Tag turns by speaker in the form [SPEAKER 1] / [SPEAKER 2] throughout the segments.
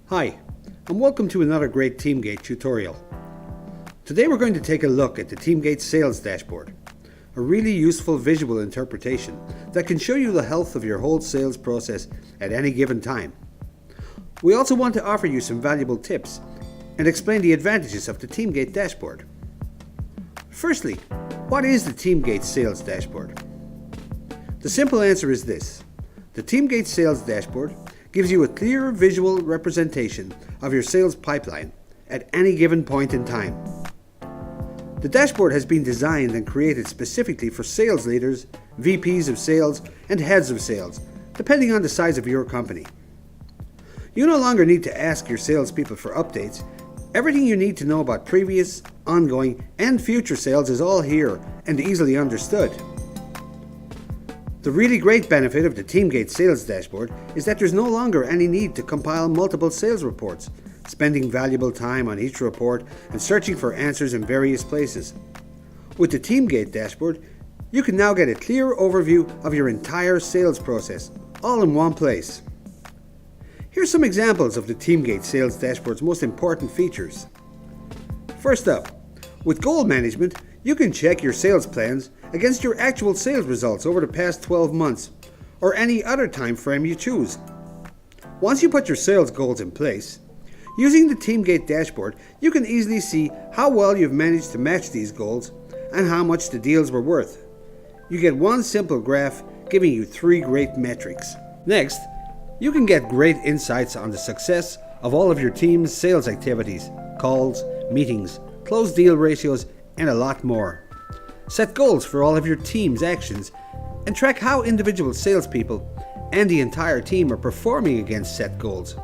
[SPEAKER 1] Hi, and welcome to another great Teamgate tutorial. Today we're going to take a look at the Teamgate Sales Dashboard, a really useful visual interpretation that can show you the health of your whole sales process at any given time. We also want to offer you some valuable tips and explain the advantages of the Teamgate Dashboard. Firstly, what is the Teamgate Sales Dashboard? The simple answer is this. The Teamgate Sales Dashboard gives you a clear visual representation of your sales pipeline at any given point in time. The dashboard has been designed and created specifically for sales leaders, VPs of Sales, and heads of sales, depending on the size of your company. You no longer need to ask your salespeople for updates. Everything you need to know about previous, ongoing, and future sales is all here and easily understood. The really great benefit of the Teamgate Sales Dashboard is that there's no longer any need to compile multiple sales reports, spending valuable time on each report and searching for answers in various places. With the Teamgate Dashboard, you can now get a clear overview of your entire sales process, all in one place. Here's some examples of the Teamgate Sales Dashboard's most important features. First up, with goal management, you can check your sales plans against your actual sales results over the past 12 months, or any other time frame you choose. Once you put your sales goals in place, using the Teamgate Dashboard, you can easily see how well you've managed to match these goals and how much the deals were worth. You get one simple graph giving you 3 great metrics. Next, you can get great insights on the success of all of your team's sales activities, calls, meetings, closed deal ratios, and a lot more. Set goals for all of your team's actions and track how individual salespeople and the entire team are performing against set goals.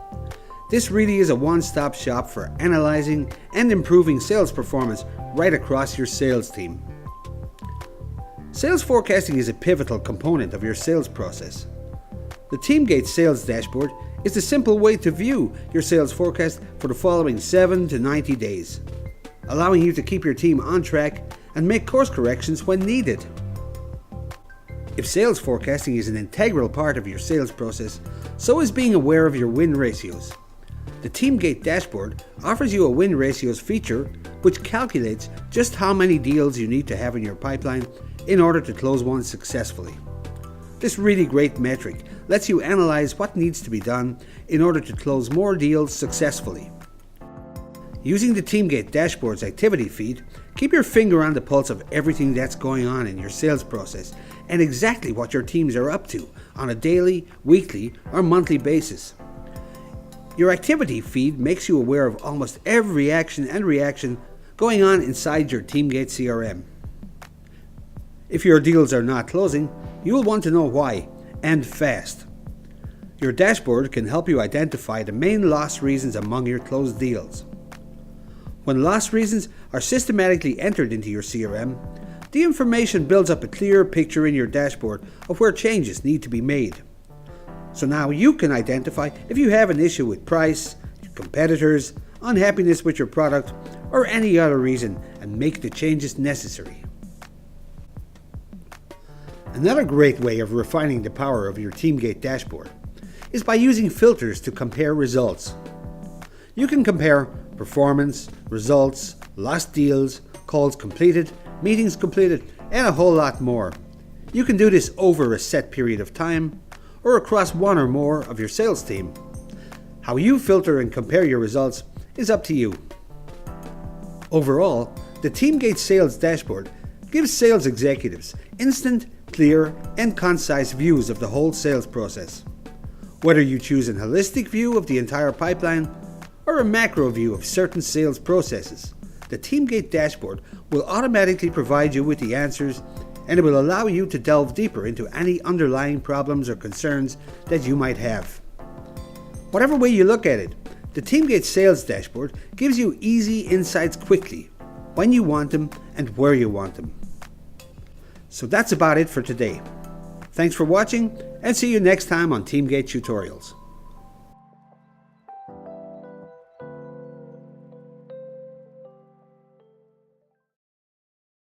[SPEAKER 1] This really is a one-stop shop for analyzing and improving sales performance right across your sales team. Sales forecasting is a pivotal component of your sales process. The Teamgate Sales Dashboard is the simple way to view your sales forecast for the following 7 to 90 days, allowing you to keep your team on track and make course corrections when needed. If sales forecasting is an integral part of your sales process, so is being aware of your win ratios. The Teamgate Dashboard offers you a win ratios feature which calculates just how many deals you need to have in your pipeline in order to close one successfully. This really great metric lets you analyze what needs to be done in order to close more deals successfully. Using the Teamgate Dashboard's activity feed, keep your finger on the pulse of everything that's going on in your sales process and exactly what your teams are up to on a daily, weekly, or monthly basis. Your activity feed makes you aware of almost every action and reaction going on inside your Teamgate CRM. If your deals are not closing, you will want to know why, and fast. Your dashboard can help you identify the main loss reasons among your closed deals. When loss reasons are systematically entered into your CRM, the information builds up a clear picture in your dashboard of where changes need to be made. So now you can identify if you have an issue with price, competitors, unhappiness with your product, or any other reason and make the changes necessary. Another great way of refining the power of your Teamgate Dashboard is by using filters to compare results. You can compare performance, results, lost deals, calls completed, meetings completed, and a whole lot more. You can do this over a set period of time or across one or more of your sales team. How you filter and compare your results is up to you. Overall, the Teamgate Sales Dashboard gives sales executives instant, clear, and concise views of the whole sales process. Whether you choose a holistic view of the entire pipeline or a macro view of certain sales processes, the Teamgate Dashboard will automatically provide you with the answers, and it will allow you to delve deeper into any underlying problems or concerns that you might have. Whatever way you look at it, the Teamgate Sales Dashboard gives you easy insights quickly, when you want them and where you want them. So that's about it for today. Thanks for watching, and see you next time on Teamgate Tutorials.